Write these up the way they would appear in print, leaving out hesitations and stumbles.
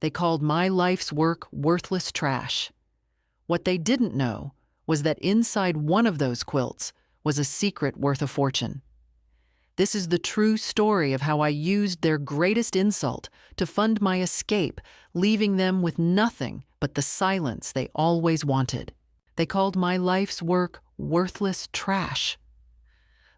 They called my life's work worthless trash. What they didn't know was that inside one of those quilts was a secret worth a fortune. This is the true story of how I used their greatest insult to fund my escape, leaving them with nothing but the silence they always wanted. They called my life's work worthless trash.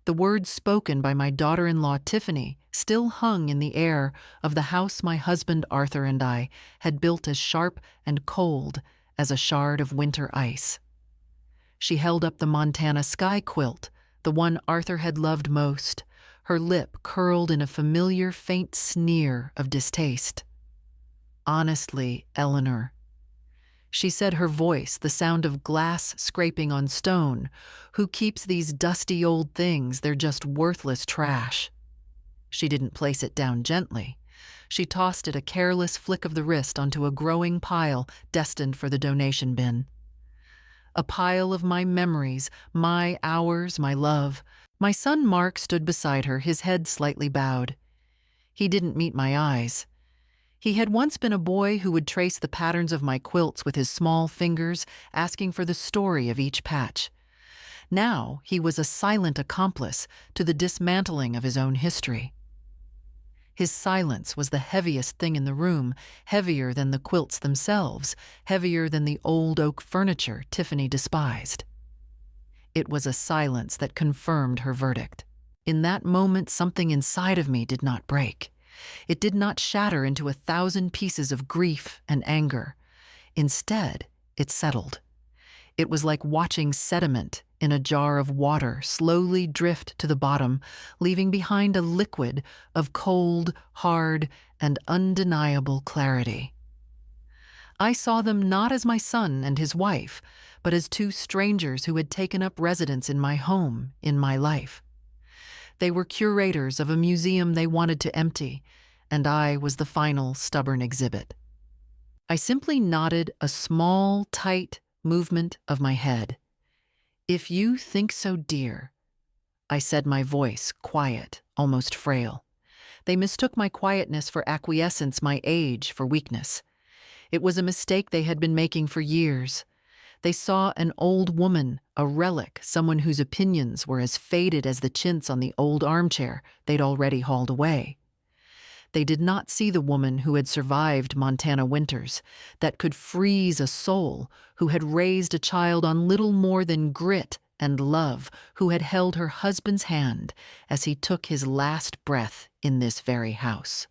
The words spoken by my daughter-in-law Tiffany still hung in the air of the house my husband Arthur and I had built as sharp and cold as a shard of winter ice. She held up the Montana sky quilt, the one Arthur had loved most, her lip curled in a familiar faint sneer of distaste. "Honestly, Eleanor," she said, her voice the sound of glass scraping on stone, "who keeps these dusty old things? They're just worthless trash." She didn't place it down gently. She tossed it a careless flick of the wrist onto a growing pile destined for the donation bin. A pile of my memories, my hours, my love. My son Mark stood beside her, his head slightly bowed. He didn't meet my eyes. He had once been a boy who would trace the patterns of my quilts with his small fingers, asking for the story of each patch. Now he was a silent accomplice to the dismantling of his own history. His silence was the heaviest thing in the room, heavier than the quilts themselves, heavier than the old oak furniture Tiffany despised. It was a silence that confirmed her verdict. In that moment, something inside of me did not break. It did not shatter into 1,000 pieces of grief and anger. Instead, it settled. It was like watching sediment in a jar of water slowly drift to the bottom, leaving behind a liquid of cold, hard, and undeniable clarity. I saw them not as my son and his wife, but as two strangers who had taken up residence in my home, in my life. They were curators of a museum they wanted to empty, and I was the final stubborn exhibit. I simply nodded a small, tight movement of my head. "If you think so, dear," I said, my voice quiet, almost frail. They mistook my quietness for acquiescence, my age for weakness. It was a mistake they had been making for years. They saw an old woman, a relic, someone whose opinions were as faded as the chintz on the old armchair they'd already hauled away. They did not see the woman who had survived Montana winters, that could freeze a soul, who had raised a child on little more than grit and love, who had held her husband's hand as he took his last breath in this very house.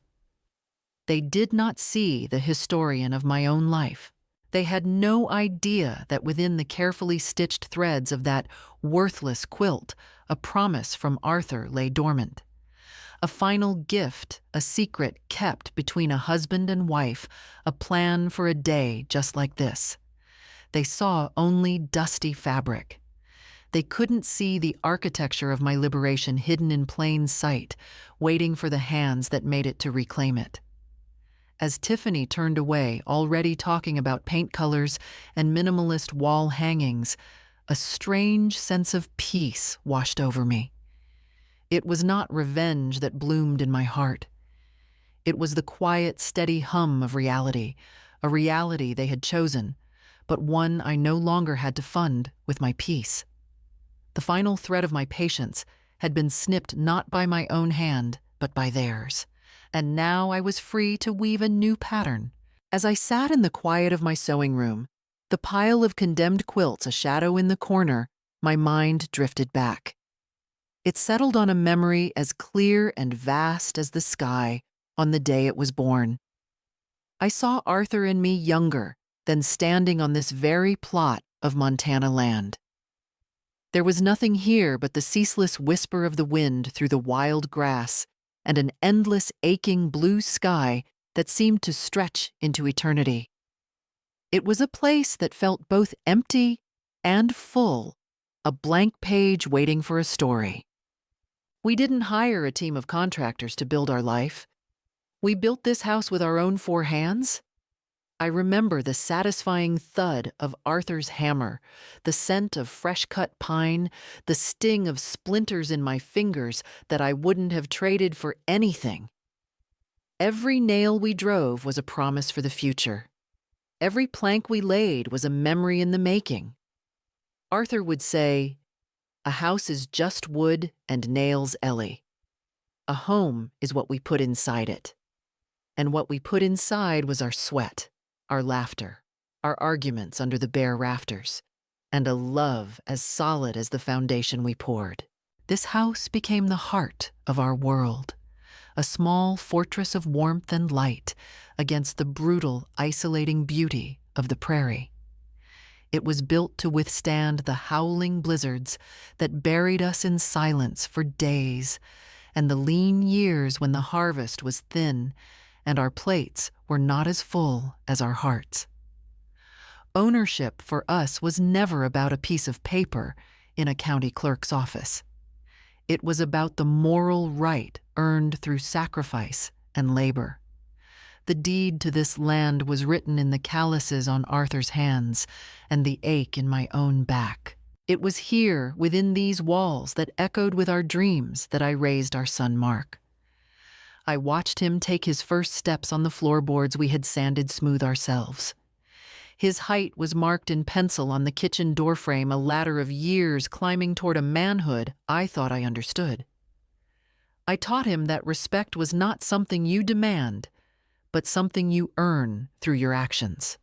They did not see the historian of my own life. They had no idea that within the carefully stitched threads of that worthless quilt, a promise from Arthur lay dormant. A final gift, a secret kept between a husband and wife, a plan for a day just like this. They saw only dusty fabric. They couldn't see the architecture of my liberation hidden in plain sight, waiting for the hands that made it to reclaim it. As Tiffany turned away, already talking about paint colors and minimalist wall hangings, a strange sense of peace washed over me. It was not revenge that bloomed in my heart. It was the quiet, steady hum of reality, a reality they had chosen, but one I no longer had to fund with my peace. The final thread of my patience had been snipped not by my own hand, but by theirs. And now I was free to weave a new pattern. As I sat in the quiet of my sewing room, the pile of condemned quilts a shadow in the corner, my mind drifted back. It settled on a memory as clear and vast as the sky on the day it was born. I saw Arthur and me younger than standing on this very plot of Montana land. There was nothing here but the ceaseless whisper of the wind through the wild grass and an endless aching blue sky that seemed to stretch into eternity. It was a place that felt both empty and full, a blank page waiting for a story. We didn't hire a team of contractors to build our life. We built this house with our own 4 hands. I remember the satisfying thud of Arthur's hammer, the scent of fresh-cut pine, the sting of splinters in my fingers that I wouldn't have traded for anything. Every nail we drove was a promise for the future. Every plank we laid was a memory in the making. Arthur would say, "A house is just wood and nails, Ellie. A home is what we put inside it." And what we put inside was our sweat, our laughter, our arguments under the bare rafters, and a love as solid as the foundation we poured. This house became the heart of our world, a small fortress of warmth and light against the brutal, isolating beauty of the prairie. It was built to withstand the howling blizzards that buried us in silence for days, and the lean years when the harvest was thin and our plates were not as full as our hearts. Ownership for us was never about a piece of paper in a county clerk's office. It was about the moral right earned through sacrifice and labor. The deed to this land was written in the calluses on Arthur's hands and the ache in my own back. It was here, within these walls that echoed with our dreams, that I raised our son Mark. I watched him take his first steps on the floorboards we had sanded smooth ourselves. His height was marked in pencil on the kitchen doorframe, a ladder of years climbing toward a manhood I thought I understood. I taught him that respect was not something you demand, but something you earn through your actions.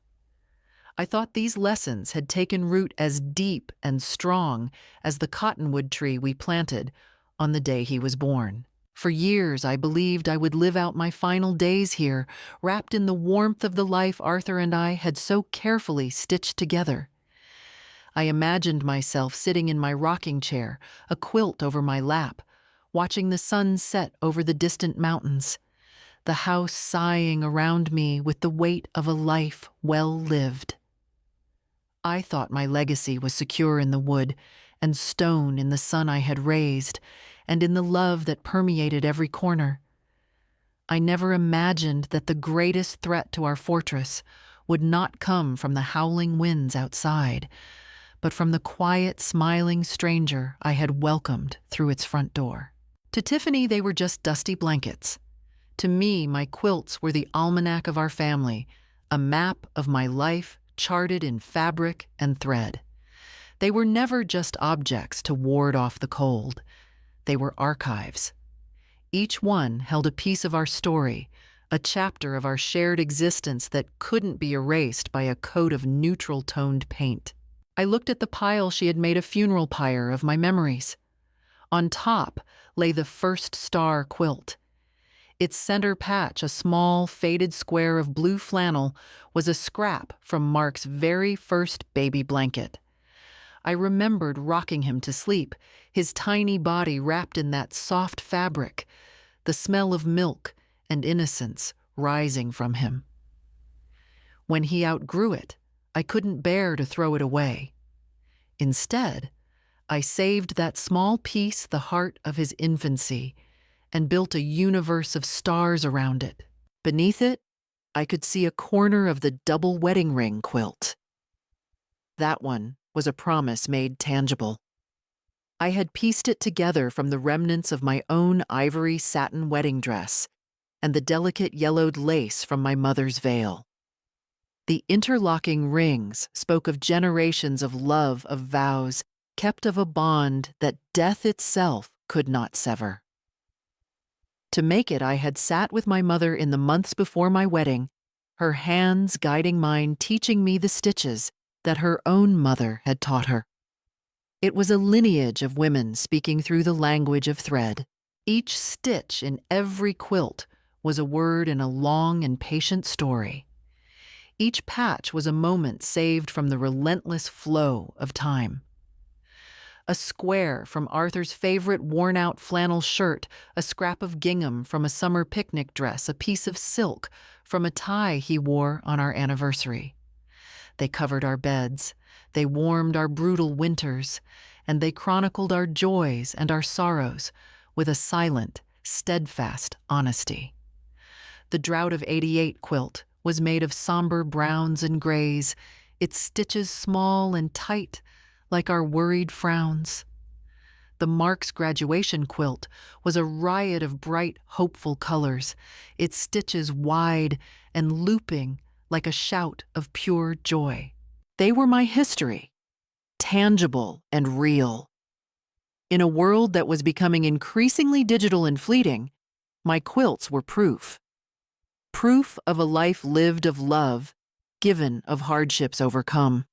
I thought these lessons had taken root as deep and strong as the cottonwood tree we planted on the day he was born. For years, I believed I would live out my final days here, wrapped in the warmth of the life Arthur and I had so carefully stitched together. I imagined myself sitting in my rocking chair, a quilt over my lap, watching the sun set over the distant mountains, the house sighing around me with the weight of a life well lived. I thought my legacy was secure in the wood and stone, in the son I had raised, and in the love that permeated every corner. I never imagined that the greatest threat to our fortress would not come from the howling winds outside, but from the quiet, smiling stranger I had welcomed through its front door. To Tiffany, they were just dusty blankets. To me, my quilts were the almanac of our family, a map of my life charted in fabric and thread. They were never just objects to ward off the cold. They were archives. Each one held a piece of our story, a chapter of our shared existence that couldn't be erased by a coat of neutral-toned paint. I looked at the pile she had made a funeral pyre of my memories. On top lay the first star quilt. Its center patch, a small, faded square of blue flannel, was a scrap from Mark's very first baby blanket. I remembered rocking him to sleep, his tiny body wrapped in that soft fabric, the smell of milk and innocence rising from him. When he outgrew it, I couldn't bear to throw it away. Instead, I saved that small piece, the heart of his infancy, and built a universe of stars around it. Beneath it, I could see a corner of the double wedding ring quilt. That one was a promise made tangible. I had pieced it together from the remnants of my own ivory satin wedding dress and the delicate yellowed lace from my mother's veil. The interlocking rings spoke of generations of love, of vows, kept of a bond that death itself could not sever. To make it, I had sat with my mother in the months before my wedding, her hands guiding mine, teaching me the stitches that her own mother had taught her. It was a lineage of women speaking through the language of thread. Each stitch in every quilt was a word in a long and patient story. Each patch was a moment saved from the relentless flow of time. A square from Arthur's favorite worn-out flannel shirt, a scrap of gingham from a summer picnic dress, a piece of silk from a tie he wore on our anniversary. They covered our beds, they warmed our brutal winters, and they chronicled our joys and our sorrows with a silent, steadfast honesty. The Drought of '88 quilt was made of somber browns and grays, its stitches small and tight, like our worried frowns. The Mark's graduation quilt was a riot of bright, hopeful colors, its stitches wide and looping like a shout of pure joy. They were my history, tangible and real. In a world that was becoming increasingly digital and fleeting, my quilts were proof. Proof of a life lived of love, given of hardships overcome.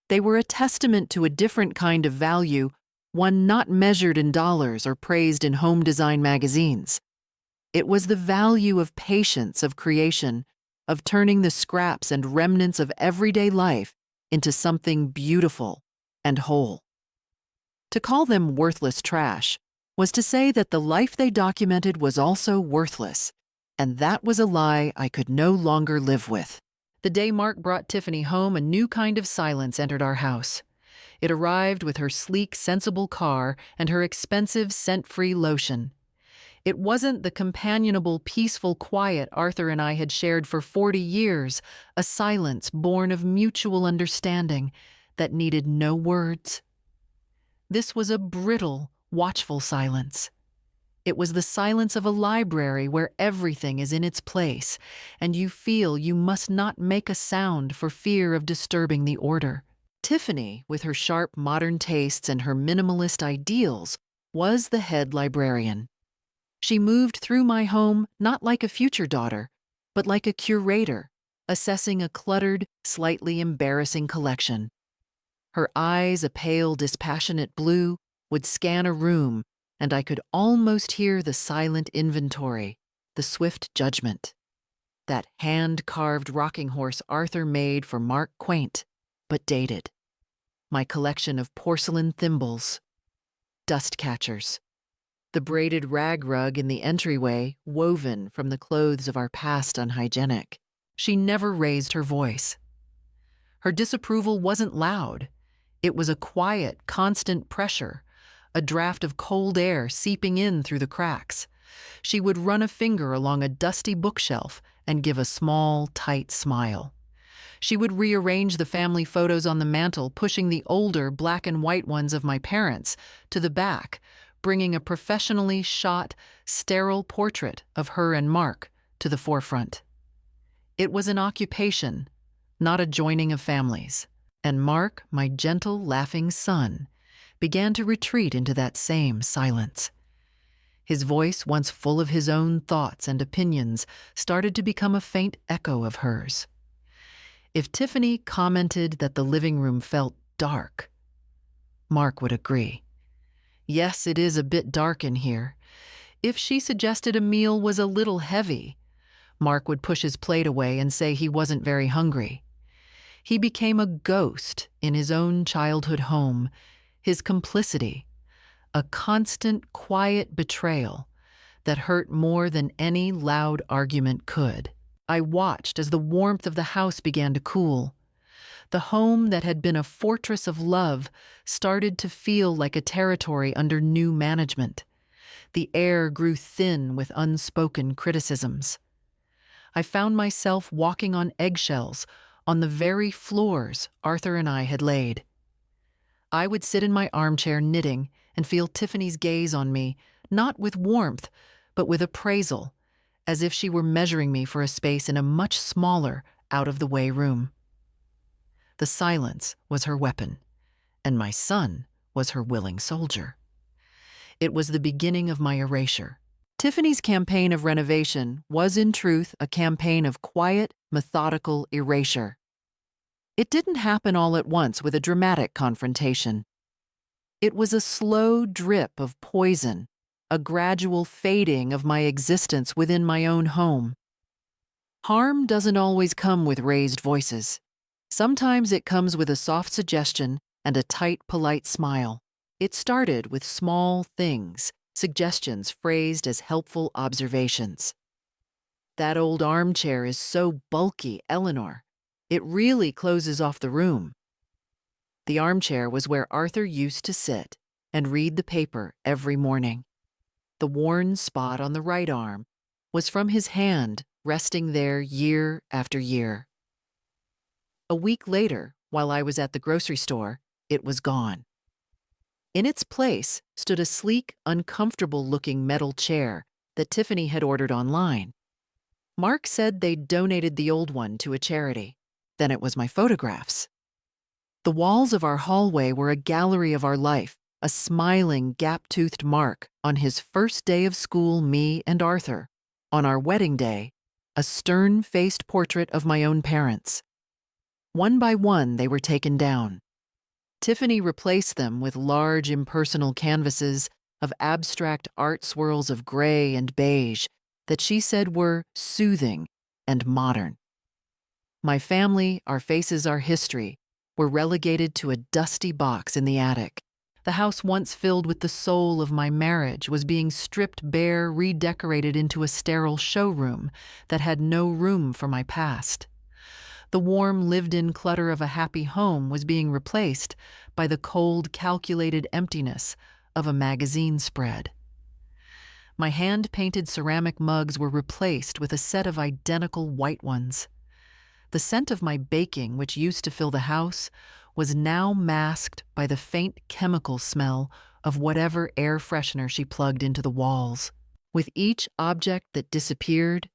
They were a testament to a different kind of value, one not measured in dollars or praised in home design magazines. It was the value of patience, of creation, of turning the scraps and remnants of everyday life into something beautiful and whole. To call them worthless trash was to say that the life they documented was also worthless, and that was a lie I could no longer live with. The day Mark brought Tiffany home, a new kind of silence entered our house. It arrived with her sleek, sensible car and her expensive scent-free lotion. It wasn't the companionable, peaceful quiet Arthur and I had shared for 40 years, a silence born of mutual understanding that needed no words. This was a brittle, watchful silence. It was the silence of a library where everything is in its place, and you feel you must not make a sound for fear of disturbing the order. Tiffany, with her sharp modern tastes and her minimalist ideals, was the head librarian. She moved through my home not like a future daughter, but like a curator, assessing a cluttered, slightly embarrassing collection. Her eyes, a pale, dispassionate blue, would scan a room, and I could almost hear the silent inventory, the swift judgment. That hand-carved rocking horse Arthur made for Mark, quaint, but dated. My collection of porcelain thimbles, dust catchers, the braided rag rug in the entryway woven from the clothes of our past unhygienic. She never raised her voice. Her disapproval wasn't loud. It was a quiet, constant pressure, a draft of cold air seeping in through the cracks. She would run a finger along a dusty bookshelf and give a small, tight smile. She would rearrange the family photos on the mantel, pushing the older black and white ones of my parents to the back, bringing a professionally shot, sterile portrait of her and Mark to the forefront. It was an occupation, not a joining of families. And Mark, my gentle, laughing son, began to retreat into that same silence. His voice, once full of his own thoughts and opinions, started to become a faint echo of hers. If Tiffany commented that the living room felt dark, Mark would agree. Yes, it is a bit dark in here. If she suggested a meal was a little heavy, Mark would push his plate away and say he wasn't very hungry. He became a ghost in his own childhood home, his complicity, a constant, quiet betrayal that hurt more than any loud argument could. I watched as the warmth of the house began to cool. The home that had been a fortress of love started to feel like a territory under new management. The air grew thin with unspoken criticisms. I found myself walking on eggshells on the very floors Arthur and I had laid. I would sit in my armchair knitting and feel Tiffany's gaze on me, not with warmth, but with appraisal, as if she were measuring me for a space in a much smaller, out-of-the-way room. The silence was her weapon, and my son was her willing soldier. It was the beginning of my erasure. Tiffany's campaign of renovation was, in truth, a campaign of quiet, methodical erasure. It didn't happen all at once with a dramatic confrontation. It was a slow drip of poison, a gradual fading of my existence within my own home. Harm doesn't always come with raised voices. Sometimes it comes with a soft suggestion and a tight, polite smile. It started with small things, suggestions phrased as helpful observations. That old armchair is so bulky, Eleanor. It really closes off the room. The armchair was where Arthur used to sit and read the paper every morning. The worn spot on the right arm was from his hand resting there year after year. A week later, while I was at the grocery store, it was gone. In its place stood a sleek, uncomfortable-looking metal chair that Tiffany had ordered online. Mark said they'd donated the old one to a charity. Then it was my photographs. The walls of our hallway were a gallery of our life, a smiling, gap-toothed Mark on his first day of school, me and Arthur. On our wedding day, a stern-faced portrait of my own parents. One by one, they were taken down. Tiffany replaced them with large, impersonal canvases of abstract art swirls of gray and beige that she said were soothing and modern. My family, our faces, our history were relegated to a dusty box in the attic. The house once filled with the soul of my marriage was being stripped bare, redecorated into a sterile showroom that had no room for my past. The warm, lived-in clutter of a happy home was being replaced by the cold, calculated emptiness of a magazine spread. My hand-painted ceramic mugs were replaced with a set of identical white ones. The scent of my baking, which used to fill the house, was now masked by the faint chemical smell of whatever air freshener she plugged into the walls. With each object that disappeared,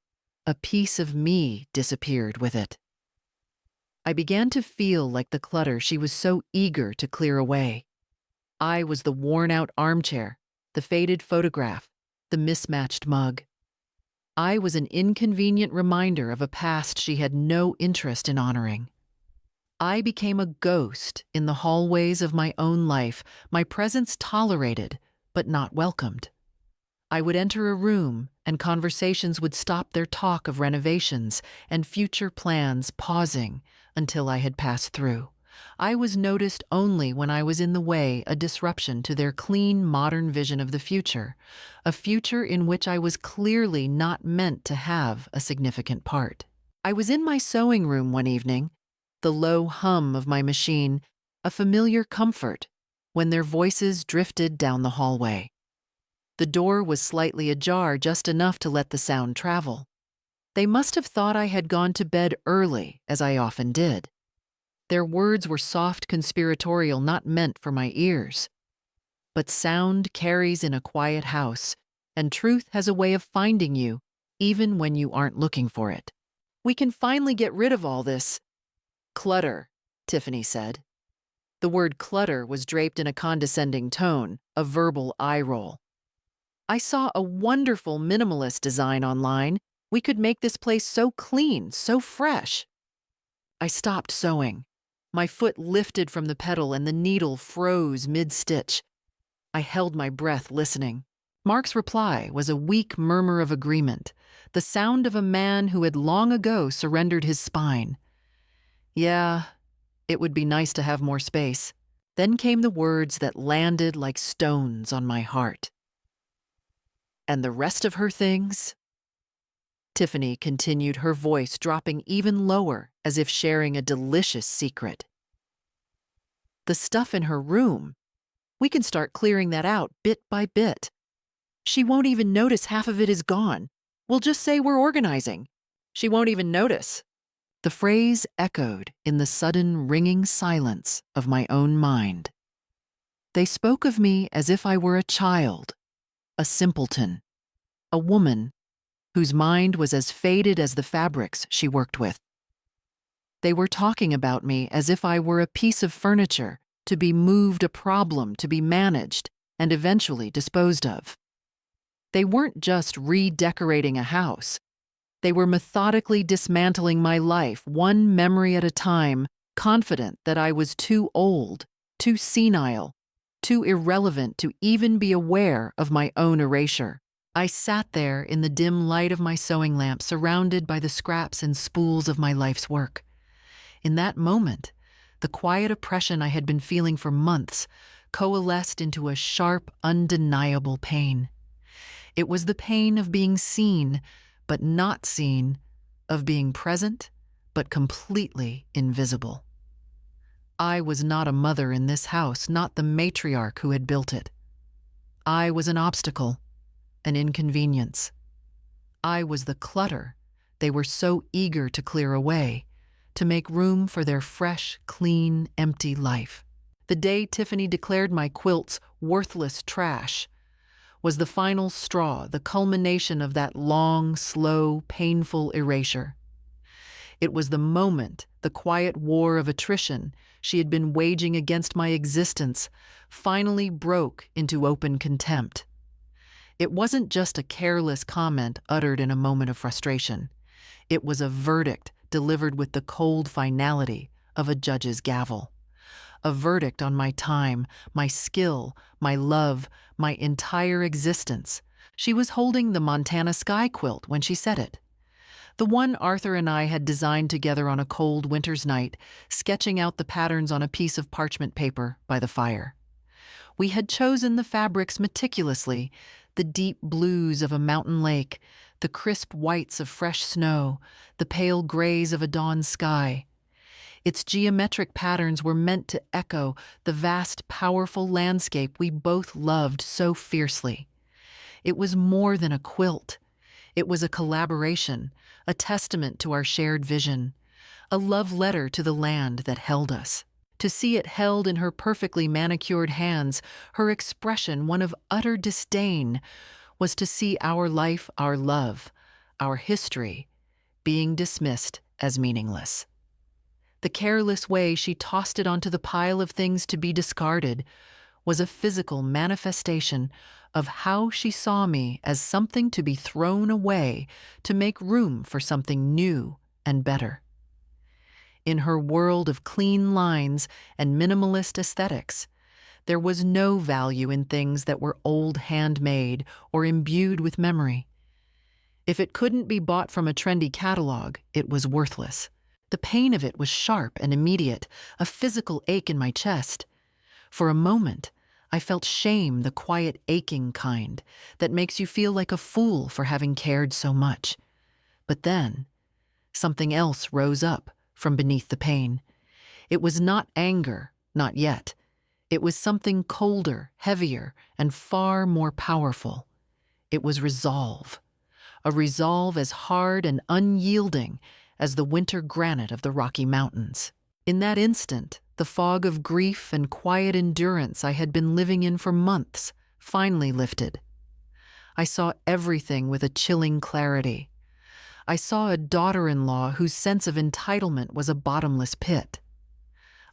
a piece of me disappeared with it. I began to feel like the clutter she was so eager to clear away. I was the worn-out armchair, the faded photograph, the mismatched mug. I was an inconvenient reminder of a past she had no interest in honoring. I became a ghost in the hallways of my own life, my presence tolerated, but not welcomed. I would enter a room, and conversations would stop their talk of renovations and future plans, pausing until I had passed through. I was noticed only when I was in the way, a disruption to their clean, modern vision of the future, a future in which I was clearly not meant to have a significant part. I was in my sewing room one evening, the low hum of my machine, a familiar comfort, when their voices drifted down the hallway. The door was slightly ajar, just enough to let the sound travel. They must have thought I had gone to bed early, as I often did. Their words were soft, conspiratorial, not meant for my ears. But sound carries in a quiet house, and truth has a way of finding you, even when you aren't looking for it. "We can finally get rid of all this clutter," Tiffany said. The word clutter was draped in a condescending tone, a verbal eye roll. "I saw a wonderful minimalist design online. We could make this place so clean, so fresh." I stopped sewing. My foot lifted from the pedal and the needle froze mid-stitch. I held my breath, listening. Mark's reply was a weak murmur of agreement, the sound of a man who had long ago surrendered his spine. "Yeah, it would be nice to have more space." Then came the words that landed like stones on my heart. "And the rest of her things?" Tiffany continued, her voice dropping even lower, as if sharing a delicious secret. "The stuff in her room. We can start clearing that out bit by bit. She won't even notice half of it is gone. We'll just say we're organizing. She won't even notice." The phrase echoed in the sudden ringing silence of my own mind. They spoke of me as if I were a child, a simpleton, a woman whose mind was as faded as the fabrics she worked with. They were talking about me as if I were a piece of furniture to be moved, a problem to be managed and eventually disposed of. They weren't just redecorating a house. They were methodically dismantling my life, one memory at a time, confident that I was too old, too senile, too irrelevant to even be aware of my own erasure. I sat there in the dim light of my sewing lamp, surrounded by the scraps and spools of my life's work. In that moment, the quiet oppression I had been feeling for months coalesced into a sharp, undeniable pain. It was the pain of being seen, but not seen, of being present, but completely invisible. I was not a mother in this house, not the matriarch who had built it. I was an obstacle, an inconvenience. I was the clutter they were so eager to clear away, to make room for their fresh, clean, empty life. The day Tiffany declared my quilts worthless trash was the final straw, the culmination of that long, slow, painful erasure. It was the moment the quiet war of attrition she had been waging against my existence finally broke into open contempt. It wasn't just a careless comment uttered in a moment of frustration. It was a verdict delivered with the cold finality of a judge's gavel. A verdict on my time, my skill, my love, my entire existence. She was holding the Montana Sky quilt when she said it. The one Arthur and I had designed together on a cold winter's night, sketching out the patterns on a piece of parchment paper by the fire. We had chosen the fabrics meticulously, the deep blues of a mountain lake, the crisp whites of fresh snow, the pale grays of a dawn sky. Its geometric patterns were meant to echo the vast, powerful landscape we both loved so fiercely. It was more than a quilt. It was a collaboration, a testament to our shared vision, a love letter to the land that held us. To see it held in her perfectly manicured hands, her expression one of utter disdain, was to see our life, our love, our history, being dismissed as meaningless. The careless way she tossed it onto the pile of things to be discarded was a physical manifestation of how she saw me as something to be thrown away to make room for something new and better. In her world of clean lines and minimalist aesthetics, there was no value in things that were old handmade or imbued with memory. If it couldn't be bought from a trendy catalog, it was worthless. The pain of it was sharp and immediate, a physical ache in my chest. For a moment, I felt shame, the quiet aching kind that makes you feel like a fool for having cared so much. But then, something else rose up from beneath the pain. It was not anger, not yet. It was something colder, heavier, and far more powerful. It was resolve. A resolve as hard and unyielding as the winter granite of the Rocky Mountains. In that instant, the fog of grief and quiet endurance I had been living in for months finally lifted. I saw everything with a chilling clarity. I saw a daughter-in-law whose sense of entitlement was a bottomless pit.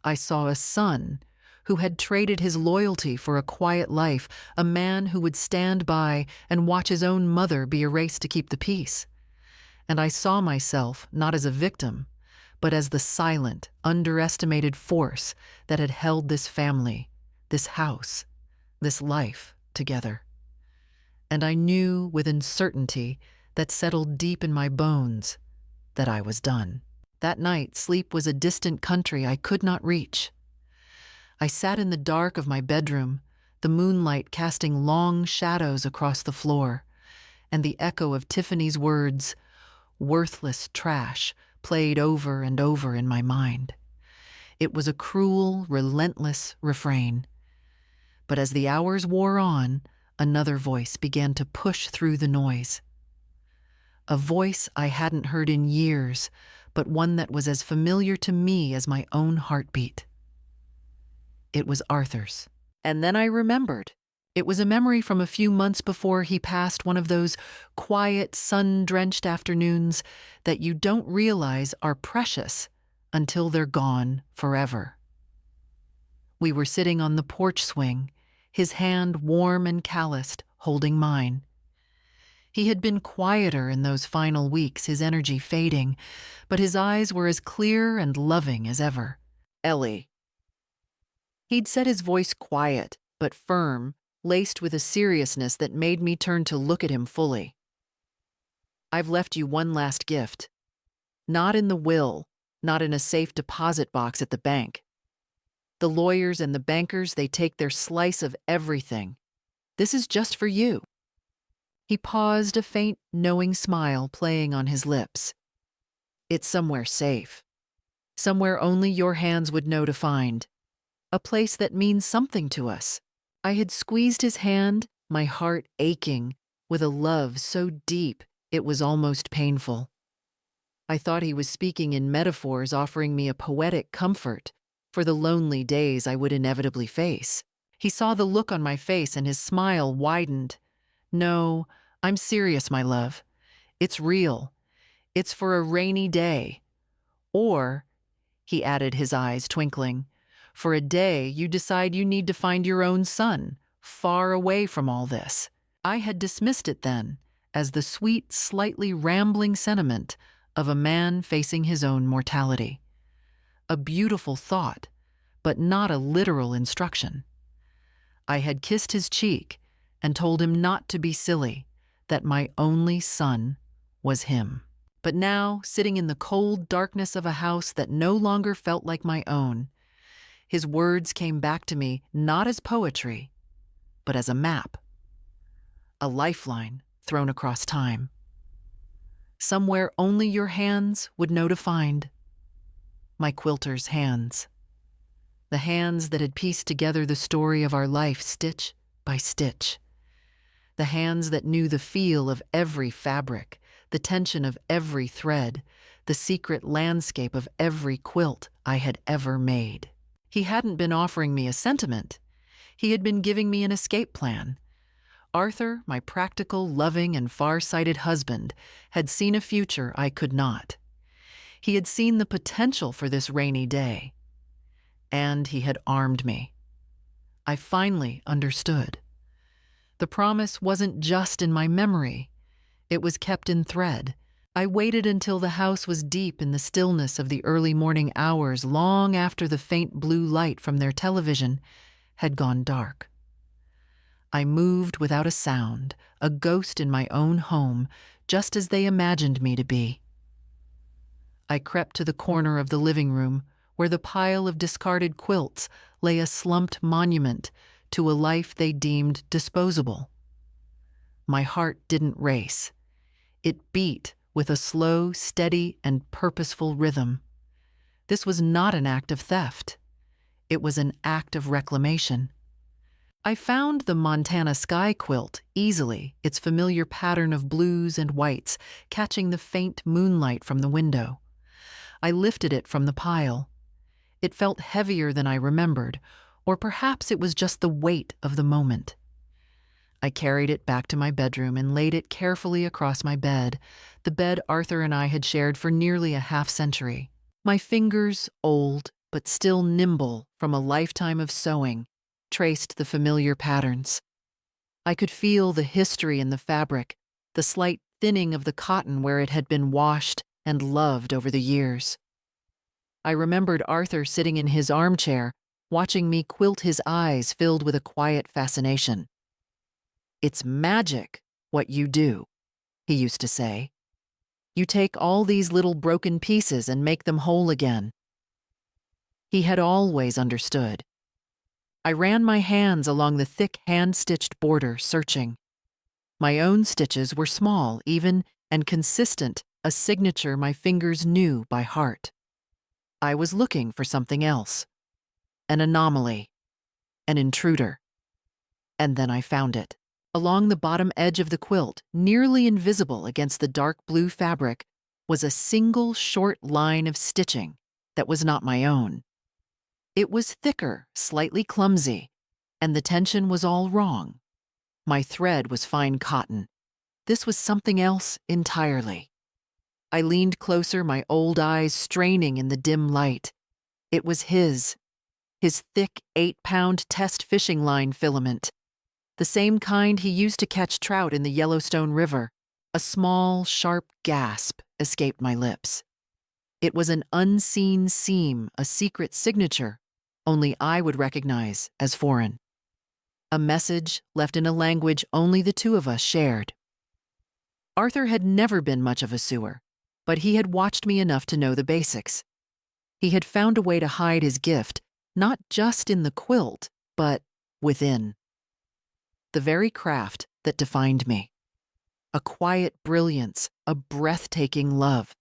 I saw a son who had traded his loyalty for a quiet life, a man who would stand by and watch his own mother be erased to keep the peace. And I saw myself not as a victim, but as the silent, underestimated force that had held this family, this house, this life together. And I knew with uncertainty that settled deep in my bones that I was done. That night, sleep was a distant country I could not reach. I sat in the dark of my bedroom, the moonlight casting long shadows across the floor, and the echo of Tiffany's words, "worthless trash," played over and over in my mind. It was a cruel, relentless refrain. But as the hours wore on, another voice began to push through the noise. A voice I hadn't heard in years, but one that was as familiar to me as my own heartbeat. It was Arthur's. And then I remembered. It was a memory from a few months before he passed, one of those quiet, sun-drenched afternoons that you don't realize are precious until they're gone forever. We were sitting on the porch swing, his hand warm and calloused, holding mine. He had been quieter in those final weeks, his energy fading, but his eyes were as clear and loving as ever. "Ellie." He'd said, his voice quiet but firm, laced with a seriousness that made me turn to look at him fully. "I've left you one last gift. Not in the will, not in a safe deposit box at the bank. The lawyers and the bankers, they take their slice of everything. This is just for you." He paused, a faint, knowing smile playing on his lips. "It's somewhere safe. Somewhere only your hands would know to find. A place that means something to us." I had squeezed his hand, my heart aching, with a love so deep it was almost painful. I thought he was speaking in metaphors, offering me a poetic comfort, for the lonely days I would inevitably face. He saw the look on my face and his smile widened. "No, I'm serious, my love. It's real. It's for a rainy day. Or," he added, his eyes twinkling, "for a day you decide you need to find your own son, far away from all this." I had dismissed it then as the sweet, slightly rambling sentiment of a man facing his own mortality. A beautiful thought, but not a literal instruction. I had kissed his cheek and told him not to be silly, that my only son was him. But now, sitting in the cold darkness of a house that no longer felt like my own, his words came back to me not as poetry, but as a map, a lifeline thrown across time. Somewhere only your hands would know to find. My quilter's hands. The hands that had pieced together the story of our life stitch by stitch. The hands that knew the feel of every fabric, the tension of every thread, the secret landscape of every quilt I had ever made. He hadn't been offering me a sentiment. He had been giving me an escape plan. Arthur, my practical, loving, and far-sighted husband, had seen a future I could not. He had seen the potential for this rainy day. And he had armed me. I finally understood. The promise wasn't just in my memory. It was kept in thread. I waited until the house was deep in the stillness of the early morning hours, long after the faint blue light from their television had gone dark. I moved without a sound, a ghost in my own home, just as they imagined me to be. I crept to the corner of the living room, where the pile of discarded quilts lay a slumped monument to a life they deemed disposable. My heart didn't race. It beat with a slow, steady, and purposeful rhythm. This was not an act of theft. It was an act of reclamation. I found the Montana Sky quilt easily, its familiar pattern of blues and whites, catching the faint moonlight from the window. I lifted it from the pile. It felt heavier than I remembered, or perhaps it was just the weight of the moment. I carried it back to my bedroom and laid it carefully across my bed, the bed Arthur and I had shared for nearly a half-century. My fingers, old but still nimble from a lifetime of sewing, traced the familiar patterns. I could feel the history in the fabric, the slight thinning of the cotton where it had been washed and loved over the years. I remembered Arthur sitting in his armchair, watching me quilt, his eyes filled with a quiet fascination. "It's magic, what you do," he used to say. "You take all these little broken pieces and make them whole again." He had always understood. I ran my hands along the thick hand-stitched border, searching. My own stitches were small, even, and consistent, a signature my fingers knew by heart. I was looking for something else. An anomaly. An intruder. And then I found it. Along the bottom edge of the quilt, nearly invisible against the dark blue fabric, was a single short line of stitching that was not my own. It was thicker, slightly clumsy, and the tension was all wrong. My thread was fine cotton. This was something else entirely. I leaned closer, my old eyes straining in the dim light. It was his thick 8-pound test fishing line filament, the same kind he used to catch trout in the Yellowstone River. A small, sharp gasp escaped my lips. It was an unseen seam, a secret signature only I would recognize as foreign. A message left in a language only the two of us shared. Arthur had never been much of a sewer, but he had watched me enough to know the basics. He had found a way to hide his gift, not just in the quilt, but within. The very craft that defined me. A quiet brilliance, a breathtaking love.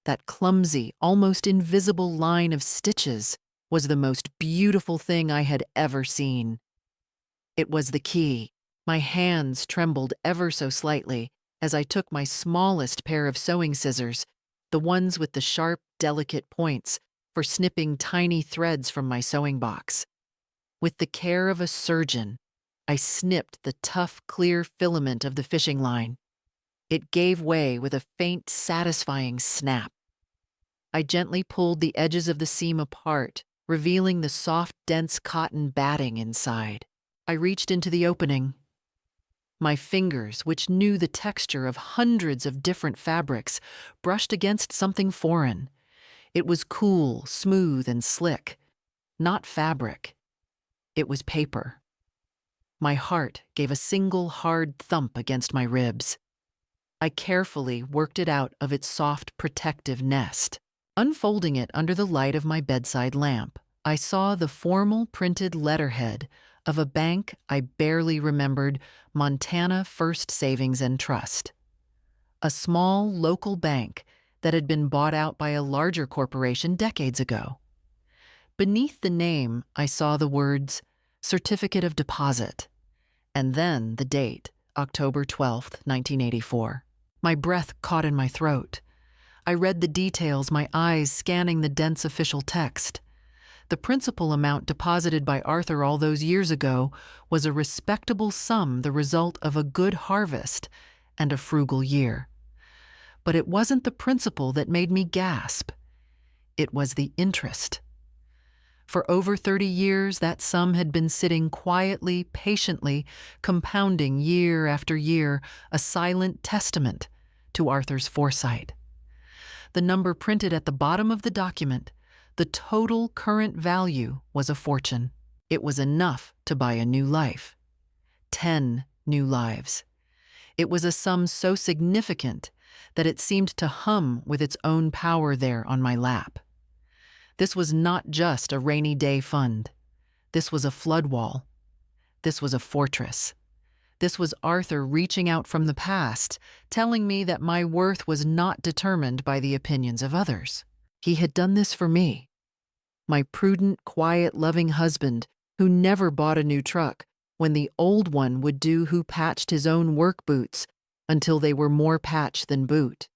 That clumsy, almost invisible line of stitches was the most beautiful thing I had ever seen. It was the key. My hands trembled ever so slightly as I took my smallest pair of sewing scissors, the ones with the sharp, delicate points, for snipping tiny threads from my sewing box. With the care of a surgeon, I snipped the tough, clear filament of the fishing line. It gave way with a faint, satisfying snap. I gently pulled the edges of the seam apart, revealing the soft, dense cotton batting inside. I reached into the opening. My fingers, which knew the texture of hundreds of different fabrics, brushed against something foreign. It was cool, smooth, and slick. Not fabric. It was paper. My heart gave a single hard thump against my ribs. I carefully worked it out of its soft, protective nest. Unfolding it under the light of my bedside lamp, I saw the formal printed letterhead of a bank I barely remembered, Montana First Savings and Trust. A small local bank that had been bought out by a larger corporation decades ago. Beneath the name, I saw the words, Certificate of Deposit, and then the date, October 12th, 1984. My breath caught in my throat. I read the details, my eyes scanning the dense official text. The principal amount deposited by Arthur all those years ago was a respectable sum, the result of a good harvest and a frugal year. But it wasn't the principal that made me gasp. It was the interest. For over 30 years, that sum had been sitting quietly, patiently, compounding year after year, a silent testament to Arthur's foresight. The number printed at the bottom of the document, the total current value, was a fortune. It was enough to buy a new life. 10 new lives. It was a sum so significant that it seemed to hum with its own power there on my lap. This was not just a rainy day fund. This was a flood wall. This was a fortress. This was Arthur reaching out from the past, telling me that my worth was not determined by the opinions of others. He had done this for me. My prudent, quiet, loving husband who never bought a new truck when the old one would do, who patched his own work boots until they were more patch than boot.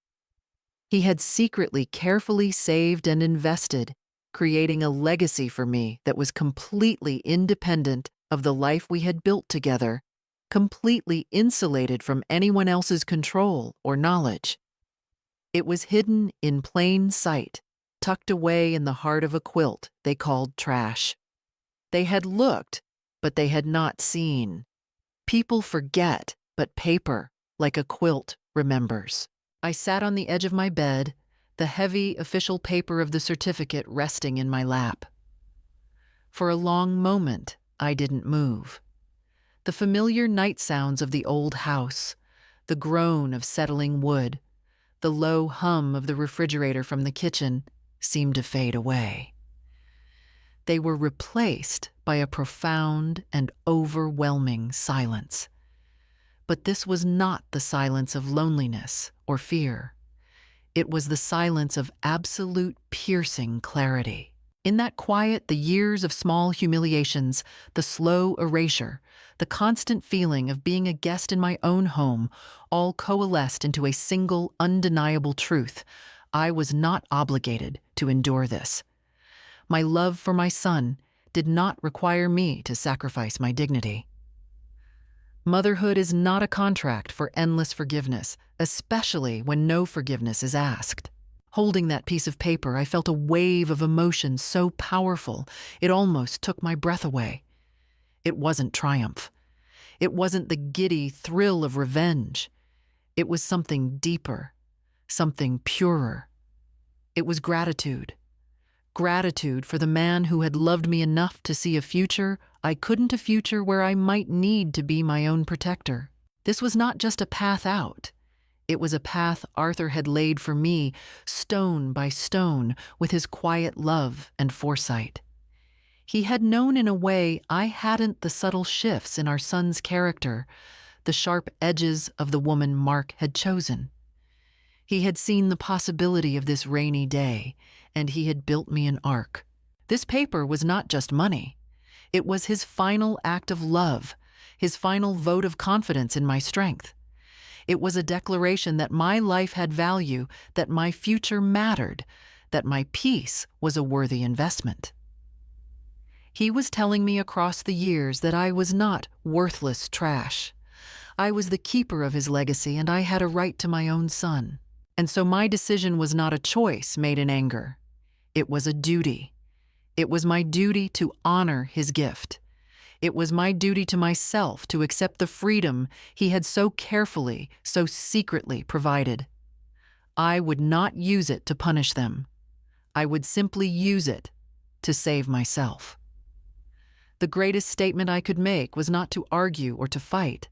He had secretly, carefully saved and invested, creating a legacy for me that was completely independent of the life we had built together, completely insulated from anyone else's control or knowledge. It was hidden in plain sight, tucked away in the heart of a quilt they called trash. They had looked, but they had not seen. People forget, but paper, like a quilt, remembers. I sat on the edge of my bed, the heavy official paper of the certificate resting in my lap. For a long moment, I didn't move. The familiar night sounds of the old house, the groan of settling wood, the low hum of the refrigerator from the kitchen seemed to fade away. They were replaced by a profound and overwhelming silence. But this was not the silence of loneliness or fear. It was the silence of absolute, piercing clarity. In that quiet, the years of small humiliations, the slow erasure, the constant feeling of being a guest in my own home, all coalesced into a single, undeniable truth. I was not obligated to endure this. My love for my son did not require me to sacrifice my dignity. Motherhood is not a contract for endless forgiveness, especially when no forgiveness is asked. Holding that piece of paper, I felt a wave of emotion so powerful it almost took my breath away. It wasn't triumph. It wasn't the giddy thrill of revenge. It was something deeper, something purer. It was gratitude. Gratitude for the man who had loved me enough to see a future I couldn't, a future where I might need to be my own protector. This was not just a path out. It was a path Arthur had laid for me, stone by stone, with his quiet love and foresight. He had known in a way I hadn't the subtle shifts in our son's character, the sharp edges of the woman Mark had chosen. He had seen the possibility of this rainy day, and he had built me an ark. This paper was not just money. It was his final act of love, his final vote of confidence in my strength. It was a declaration that my life had value, that my future mattered, that my peace was a worthy investment. He was telling me across the years that I was not worthless trash. I was the keeper of his legacy, and I had a right to my own son. And so my decision was not a choice made in anger. It was a duty. It was my duty to honor his gift. It was my duty to myself to accept the freedom he had so carefully, so secretly provided. I would not use it to punish them. I would simply use it to save myself. The greatest statement I could make was not to argue or to fight,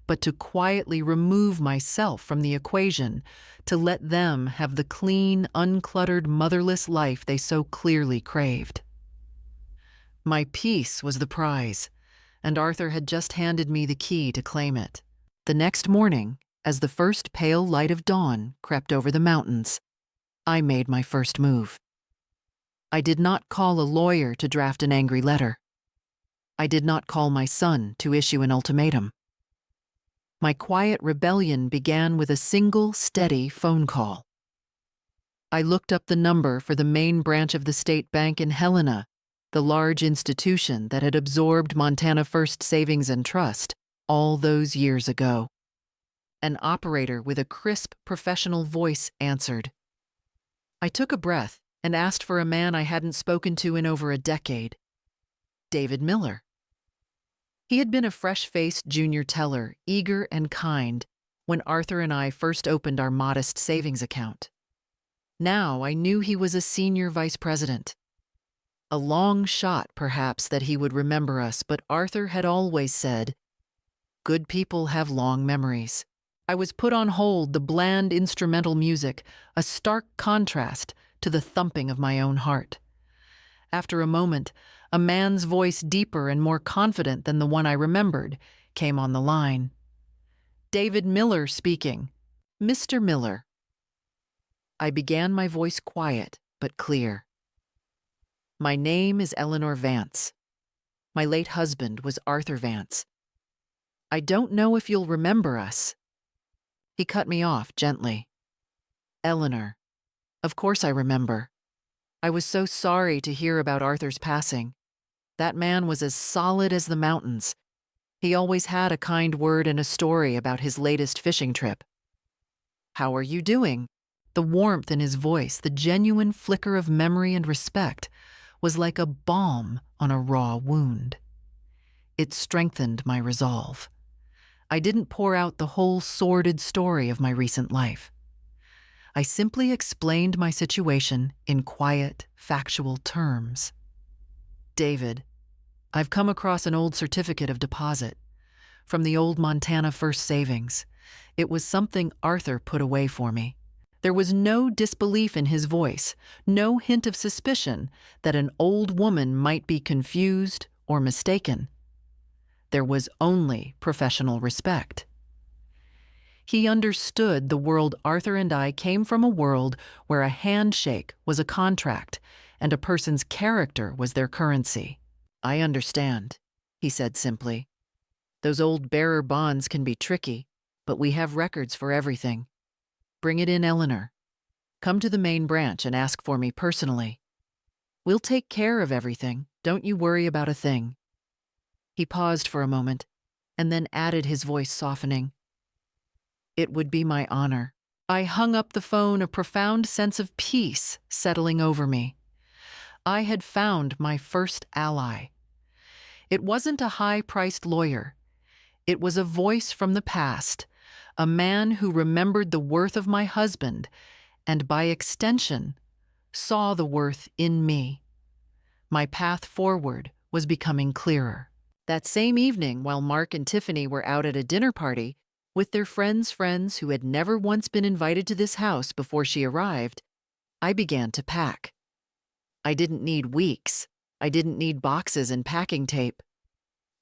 but to quietly remove myself from the equation, to let them have the clean, uncluttered, motherless life they so clearly craved. My peace was the prize, and Arthur had just handed me the key to claim it. The next morning, as the first pale light of dawn crept over the mountains, I made my first move. I did not call a lawyer to draft an angry letter. I did not call my son to issue an ultimatum. My quiet rebellion began with a single, steady phone call. I looked up the number for the main branch of the state bank in Helena, the large institution that had absorbed Montana First Savings and Trust all those years ago. An operator with a crisp, professional voice answered. I took a breath and asked for a man I hadn't spoken to in over a decade. David Miller. He had been a fresh-faced junior teller, eager and kind, when Arthur and I first opened our modest savings account. Now I knew he was a senior vice president. A long shot, perhaps, that he would remember us, but Arthur had always said, "Good people have long memories." I was put on hold, the bland instrumental music, a stark contrast to the thumping of my own heart. After a moment, a man's voice, deeper and more confident than the one I remembered, came on the line. David Miller speaking. Mr. Miller. I began my voice quiet but clear. My name is Eleanor Vance. My late husband was Arthur Vance. I don't know if you'll remember us. He cut me off gently. Eleanor. Of course I remember. I was so sorry to hear about Arthur's passing. That man was as solid as the mountains. He always had a kind word and a story about his latest fishing trip. How are you doing? The warmth in his voice, the genuine flicker of memory and respect, was like a balm on a raw wound. It strengthened my resolve. I didn't pour out the whole sordid story of my recent life. I simply explained my situation in quiet, factual terms. David, I've come across an old certificate of deposit from the old Montana First Savings. It was something Arthur put away for me. There was no disbelief in his voice, no hint of suspicion that an old woman might be confused or mistaken. There was only professional respect. He understood the world Arthur and I came from, a world where a handshake was a contract and a person's character was their currency. I understand, he said simply. Those old bearer bonds can be tricky, but we have records for everything. Bring it in, Eleanor. Come to the main branch and ask for me personally. We'll take care of everything. Don't you worry about a thing. He paused for a moment and then added, his voice softening. It would be my honor. I hung up the phone, a profound sense of peace settling over me. I had found my first ally. It wasn't a high-priced lawyer. It was a voice from the past, a man who remembered the worth of my husband and, by extension, saw the worth in me. My path forward was becoming clearer. That same evening, while Mark and Tiffany were out at a dinner party, with their friends' friends who had never once been invited to this house before she arrived, I began to pack. I didn't need weeks. I didn't need boxes and packing tape.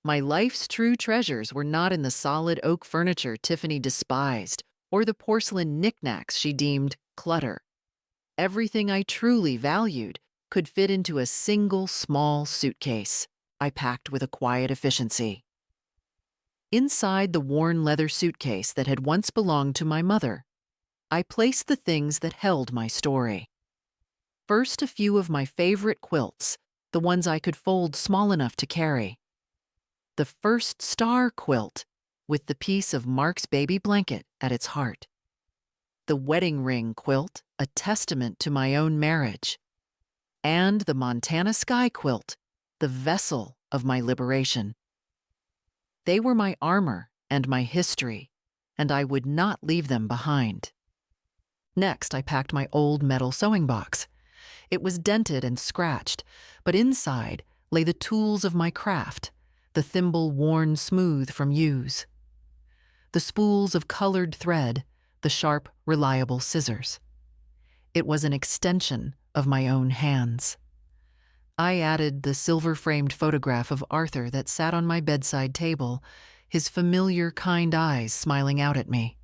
My life's true treasures were not in the solid oak furniture Tiffany despised or the porcelain knickknacks she deemed clutter. Everything I truly valued could fit into a single small suitcase. I packed with a quiet efficiency. Inside the worn leather suitcase that had once belonged to my mother, I placed the things that held my story. First, a few of my favorite quilts, the ones I could fold small enough to carry. The first star quilt, with the piece of Mark's baby blanket at its heart. The wedding ring quilt, a testament to my own marriage. And the Montana sky quilt, the vessel of my liberation. They were my armor and my history, and I would not leave them behind. Next, I packed my old metal sewing box. It was dented and scratched, but inside lay the tools of my craft, the thimble worn smooth from use, the spools of colored thread, the sharp, reliable scissors. It was an extension of my own hands. I added the silver-framed photograph of Arthur that sat on my bedside table, his familiar, kind eyes smiling out at me.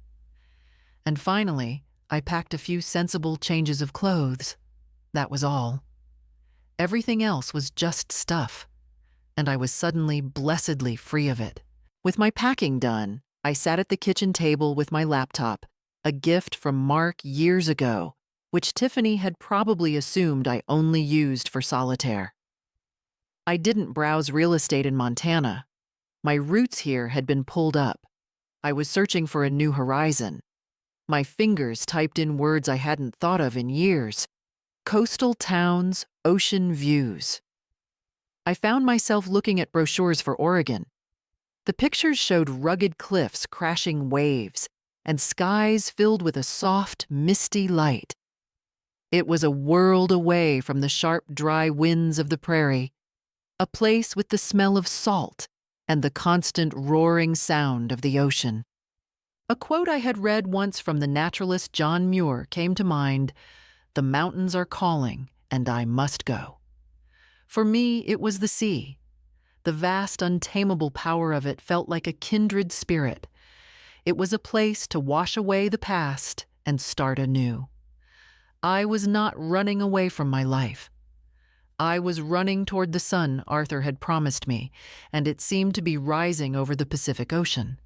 And finally, I packed a few sensible changes of clothes. That was all. Everything else was just stuff, and I was suddenly blessedly free of it. With my packing done, I sat at the kitchen table with my laptop, a gift from Mark years ago, which Tiffany had probably assumed I only used for solitaire. I didn't browse real estate in Montana. My roots here had been pulled up. I was searching for a new horizon. My fingers typed in words I hadn't thought of in years. Coastal towns, ocean views. I found myself looking at brochures for Oregon. The pictures showed rugged cliffs crashing waves and skies filled with a soft, misty light. It was a world away from the sharp, dry winds of the prairie, a place with the smell of salt and the constant roaring sound of the ocean. A quote I had read once from the naturalist John Muir came to mind: "The mountains are calling, and I must go." For me, it was the sea. The vast, untamable power of it felt like a kindred spirit. It was a place to wash away the past and start anew. I was not running away from my life. I was running toward the sun Arthur had promised me, and it seemed to be rising over the Pacific Ocean.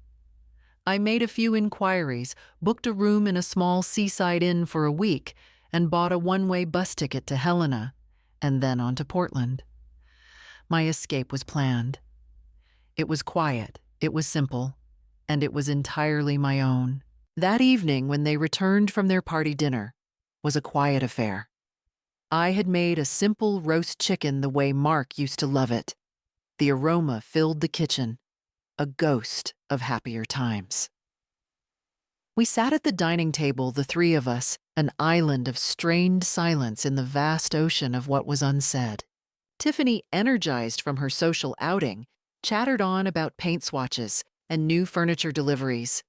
I made a few inquiries, booked a room in a small seaside inn for a week, and bought a one-way bus ticket to Helena, and then on to Portland. My escape was planned. It was quiet, it was simple, and it was entirely my own. That evening, when they returned from their party dinner, was a quiet affair. I had made a simple roast chicken the way Mark used to love it. The aroma filled the kitchen, a ghost of happier times. We sat at the dining table, the three of us, an island of strained silence in the vast ocean of what was unsaid. Tiffany, energized from her social outing, chattered on about paint swatches and new furniture deliveries.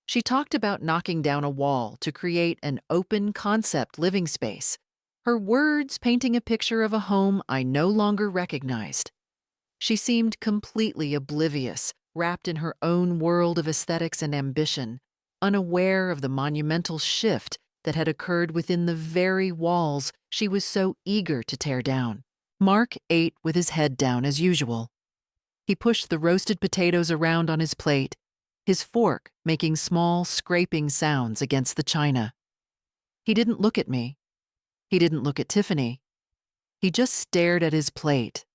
She talked about knocking down a wall to create an open concept living space, her words painting a picture of a home I no longer recognized. She seemed completely oblivious, wrapped in her own world of aesthetics and ambition, unaware of the monumental shift that had occurred within the very walls she was so eager to tear down. Mark ate with his head down as usual. He pushed the roasted potatoes around on his plate, his fork making small, scraping sounds against the china. He didn't look at me. He didn't look at Tiffany. He just stared at his plate.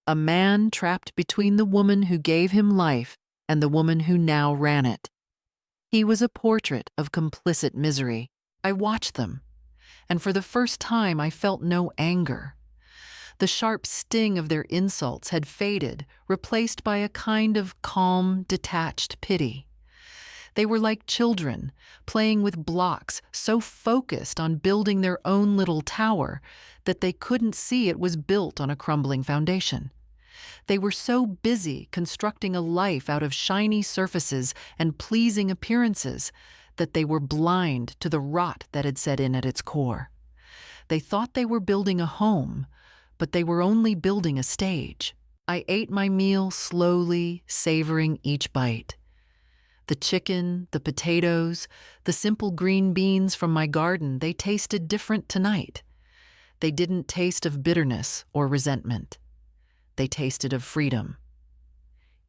A man trapped between the woman who gave him life and the woman who now ran it. He was a portrait of complicit misery. I watched them, and for the first time I felt no anger. The sharp sting of their insults had faded, replaced by a kind of calm, detached pity. They were like children, playing with blocks, so focused on building their own little tower that they couldn't see it was built on a crumbling foundation. They were so busy constructing a life out of shiny surfaces and pleasing appearances that they were blind to the rot that had set in at its core. They thought they were building a home, but they were only building a stage. I ate my meal slowly, savoring each bite. The chicken, the potatoes, the simple green beans from my garden, they tasted different tonight. They didn't taste of bitterness or resentment. They tasted of freedom.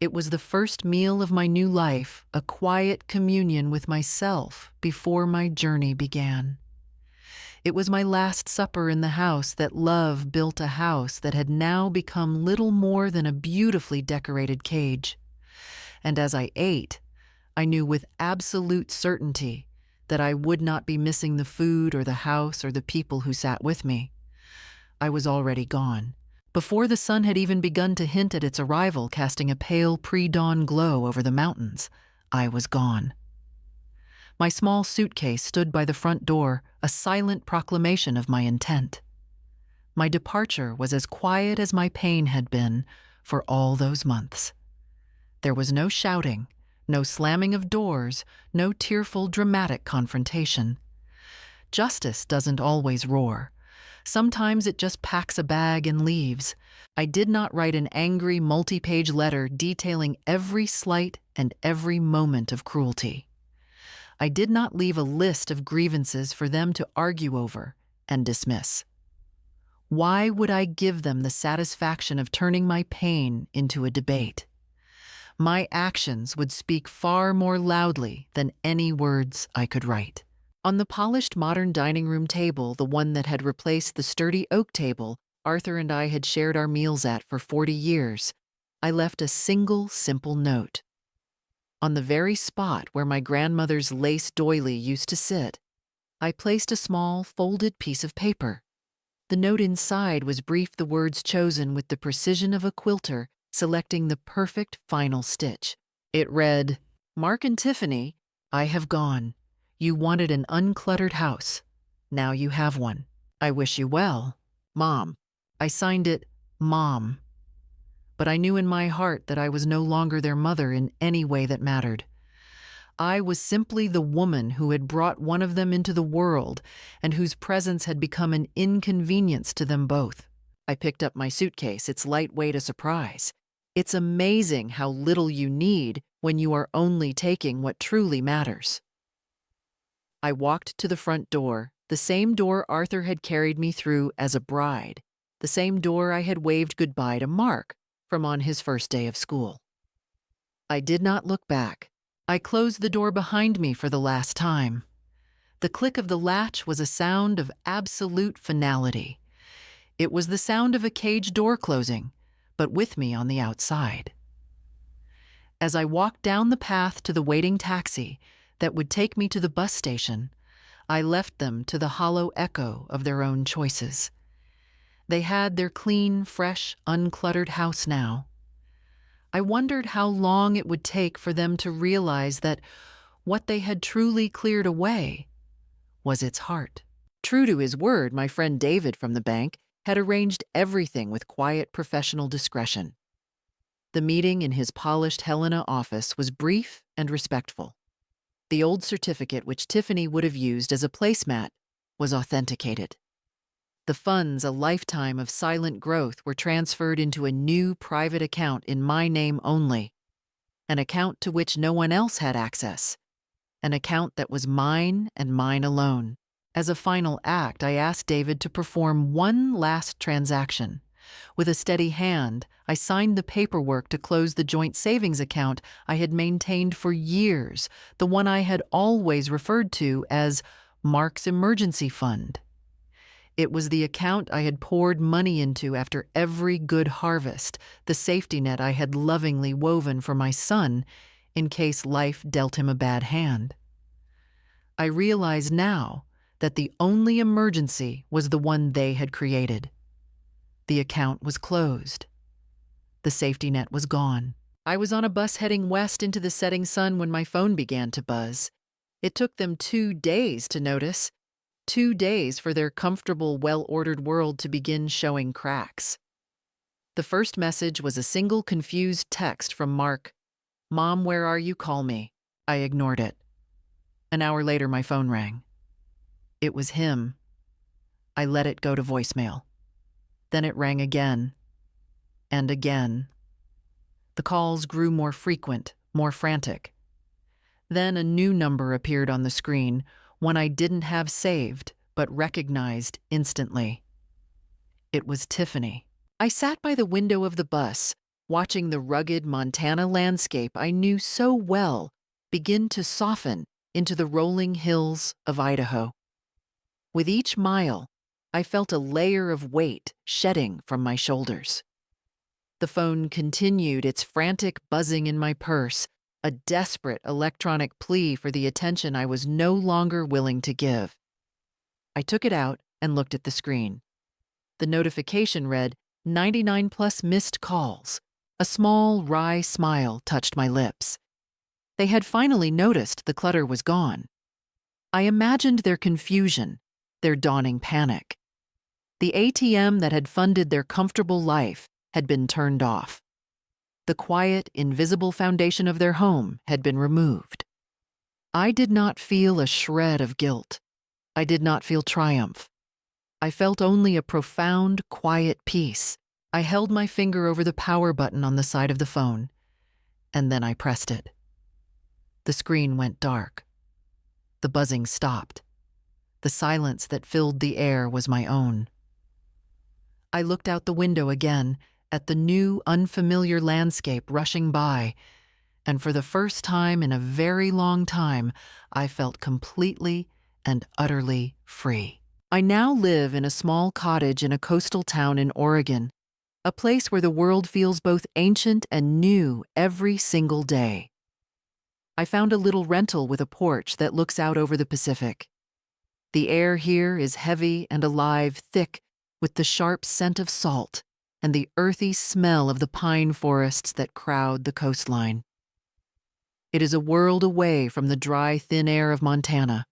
It was the first meal of my new life, a quiet communion with myself before my journey began. It was my last supper in the house that love built a house that had now become little more than a beautifully decorated cage. And as I ate, I knew with absolute certainty that I would not be missing the food or the house or the people who sat with me. I was already gone. Before the sun had even begun to hint at its arrival, casting a pale pre-dawn glow over the mountains, I was gone. My small suitcase stood by the front door, a silent proclamation of my intent. My departure was as quiet as my pain had been for all those months. There was no shouting, no slamming of doors, no tearful, dramatic confrontation. Justice doesn't always roar. Sometimes it just packs a bag and leaves. I did not write an angry, multi-page letter detailing every slight and every moment of cruelty. I did not leave a list of grievances for them to argue over and dismiss. Why would I give them the satisfaction of turning my pain into a debate? My actions would speak far more loudly than any words I could write. On the polished modern dining room table, the one that had replaced the sturdy oak table Arthur and I had shared our meals at for 40 years, I left a single simple note. On the very spot where my grandmother's lace doily used to sit, I placed a small, folded piece of paper. The note inside was brief, the words chosen with the precision of a quilter selecting the perfect final stitch. It read, "Mark and Tiffany, I have gone. You wanted an uncluttered house. Now you have one. I wish you well, Mom." I signed it, Mom. But I knew in my heart that I was no longer their mother in any way that mattered. I was simply the woman who had brought one of them into the world and whose presence had become an inconvenience to them both. I picked up my suitcase, its lightweight a surprise. It's amazing how little you need when you are only taking what truly matters. I walked to the front door, the same door Arthur had carried me through as a bride, the same door I had waved goodbye to Mark from on his first day of school. I did not look back. I closed the door behind me for the last time. The click of the latch was a sound of absolute finality. It was the sound of a cage door closing, but with me on the outside. As I walked down the path to the waiting taxi that would take me to the bus station, I left them to the hollow echo of their own choices. They had their clean, fresh, uncluttered house now. I wondered how long it would take for them to realize that what they had truly cleared away was its heart. True to his word, my friend David from the bank had arranged everything with quiet professional discretion. The meeting in his polished Helena office was brief and respectful. The old certificate, which Tiffany would have used as a placemat, was authenticated. The funds, a lifetime of silent growth, were transferred into a new private account in my name only, an account to which no one else had access, an account that was mine and mine alone. As a final act, I asked David to perform one last transaction. With a steady hand, I signed the paperwork to close the joint savings account I had maintained for years, the one I had always referred to as Mark's Emergency Fund. It was the account I had poured money into after every good harvest, the safety net I had lovingly woven for my son in case life dealt him a bad hand. I realize now that the only emergency was the one they had created. The account was closed. The safety net was gone. I was on a bus heading west into the setting sun when my phone began to buzz. It took them 2 days to notice. 2 days for their comfortable, well-ordered world to begin showing cracks. The first message was a single confused text from Mark. "Mom, where are you? Call me." I ignored it. An hour later, my phone rang. It was him. I let it go to voicemail. Then it rang again and again. The calls grew more frequent, more frantic. Then a new number appeared on the screen, one I didn't have saved, but recognized instantly. It was Tiffany. I sat by the window of the bus, watching the rugged Montana landscape I knew so well begin to soften into the rolling hills of Idaho. With each mile, I felt a layer of weight shedding from my shoulders. The phone continued its frantic buzzing in my purse, a desperate electronic plea for the attention I was no longer willing to give. I took it out and looked at the screen. The notification read 99 plus missed calls. A small, wry smile touched my lips. They had finally noticed the clutter was gone. I imagined their confusion, their dawning panic. The ATM that had funded their comfortable life had been turned off. The quiet, invisible foundation of their home had been removed. I did not feel a shred of guilt. I did not feel triumph. I felt only a profound, quiet peace. I held my finger over the power button on the side of the phone, and then I pressed it. The screen went dark. The buzzing stopped. The silence that filled the air was my own. I looked out the window again at the new, unfamiliar landscape rushing by, and for the first time in a very long time, I felt completely and utterly free. I now live in a small cottage in a coastal town in Oregon, a place where the world feels both ancient and new every single day. I found a little rental with a porch that looks out over the Pacific. The air here is heavy and alive, thick with the sharp scent of salt and the earthy smell of the pine forests that crowd the coastline. It is a world away from the dry, thin air of Montana.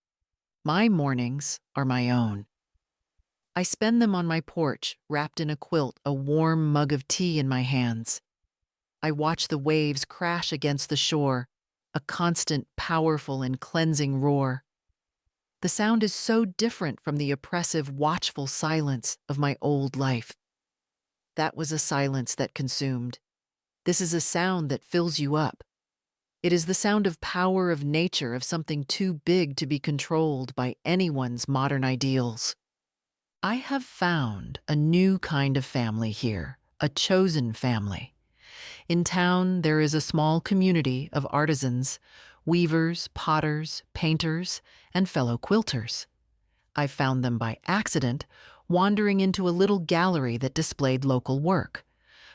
My mornings are my own. I spend them on my porch, wrapped in a quilt, a warm mug of tea in my hands. I watch the waves crash against the shore, a constant, powerful, and cleansing roar. The sound is so different from the oppressive, watchful silence of my old life. That was a silence that consumed. This is a sound that fills you up. It is the sound of power of nature, of something too big to be controlled by anyone's modern ideals. I have found a new kind of family here, a chosen family. In town, there is a small community of artisans, weavers, potters, painters, and fellow quilters. I found them by accident, wandering into a little gallery that displayed local work.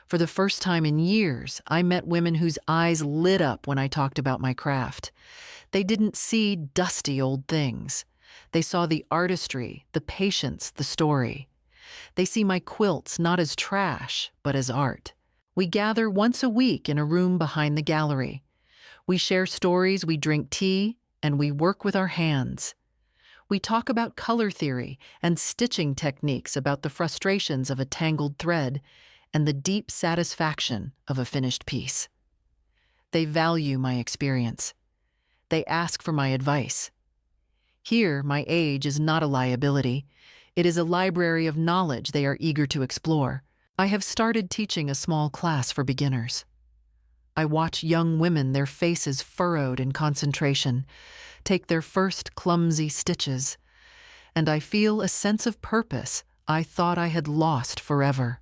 For the first time in years, I met women whose eyes lit up when I talked about my craft. They didn't see dusty old things. They saw the artistry, the patience, the story. They see my quilts not as trash, but as art. We gather once a week in a room behind the gallery. We share stories, we drink tea, and we work with our hands. We talk about color theory and stitching techniques, about the frustrations of a tangled thread and the deep satisfaction of a finished piece. They value my experience. They ask for my advice. Here, my age is not a liability. It is a library of knowledge they are eager to explore. I have started teaching a small class for beginners. I watch young women, their faces furrowed in concentration, take their first clumsy stitches, and I feel a sense of purpose I thought I had lost forever.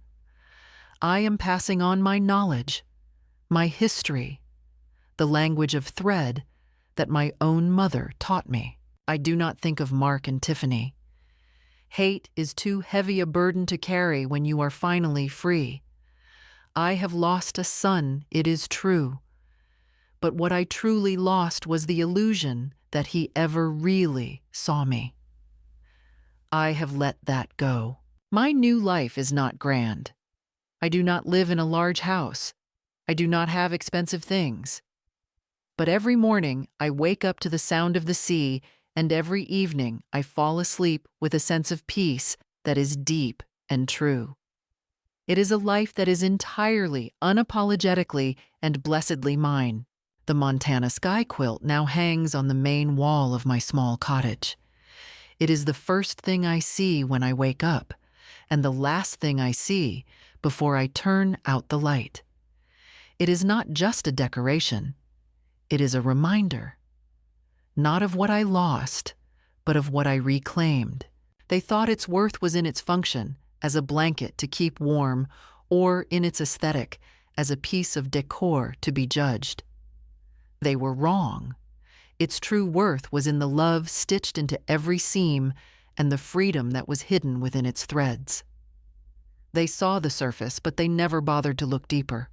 I am passing on my knowledge, my history, the language of thread that my own mother taught me. I do not think of Mark and Tiffany. Hate is too heavy a burden to carry when you are finally free. I have lost a son, it is true. But what I truly lost was the illusion that he ever really saw me. I have let that go. My new life is not grand. I do not live in a large house. I do not have expensive things. But every morning I wake up to the sound of the sea, and every evening I fall asleep with a sense of peace that is deep and true. It is a life that is entirely, unapologetically, and blessedly mine. The Montana sky quilt now hangs on the main wall of my small cottage. It is the first thing I see when I wake up, and the last thing I see before I turn out the light. It is not just a decoration. It is a reminder. Not of what I lost, but of what I reclaimed. They thought its worth was in its function, as a blanket to keep warm, or in its aesthetic, as a piece of decor to be judged. They were wrong. Its true worth was in the love stitched into every seam and the freedom that was hidden within its threads. They saw the surface, but they never bothered to look deeper.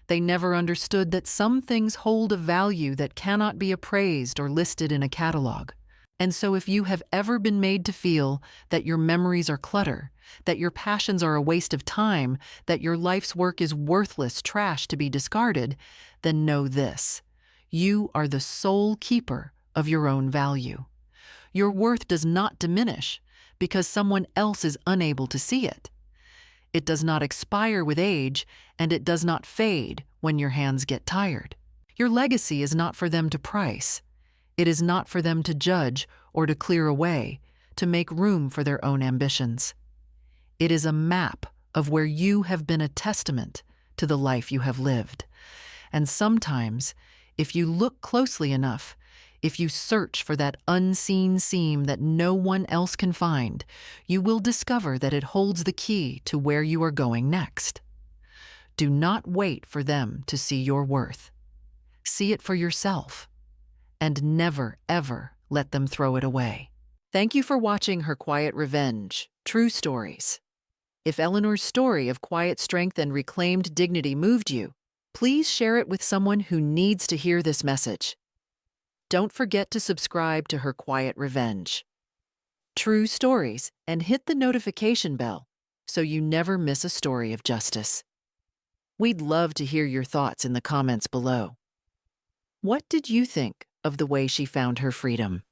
They never understood that some things hold a value that cannot be appraised or listed in a catalog. And so if you have ever been made to feel that your memories are clutter, that your passions are a waste of time, that your life's work is worthless trash to be discarded, then know this: you are the sole keeper of your own value. Your worth does not diminish because someone else is unable to see it. It does not expire with age, and it does not fade when your hands get tired. Your legacy is not for them to price. It is not for them to judge or to clear away, to make room for their own ambitions. It is a map of where you have been a testament to the life you have lived. And sometimes, if you look closely enough, if you search for that unseen seam that no one else can find, you will discover that it holds the key to where you are going next. Do not wait for them to see your worth. See it for yourself, and never, ever let them throw it away. Thank you for watching Her Quiet Revenge, True Stories. If Eleanor's story of quiet strength and reclaimed dignity moved you, please share it with someone who needs to hear this message. Don't forget to subscribe to Her Quiet Revenge, True Stories, and hit the notification bell so you never miss a story of justice. We'd love to hear your thoughts in the comments below. What did you think of the way she found her freedom?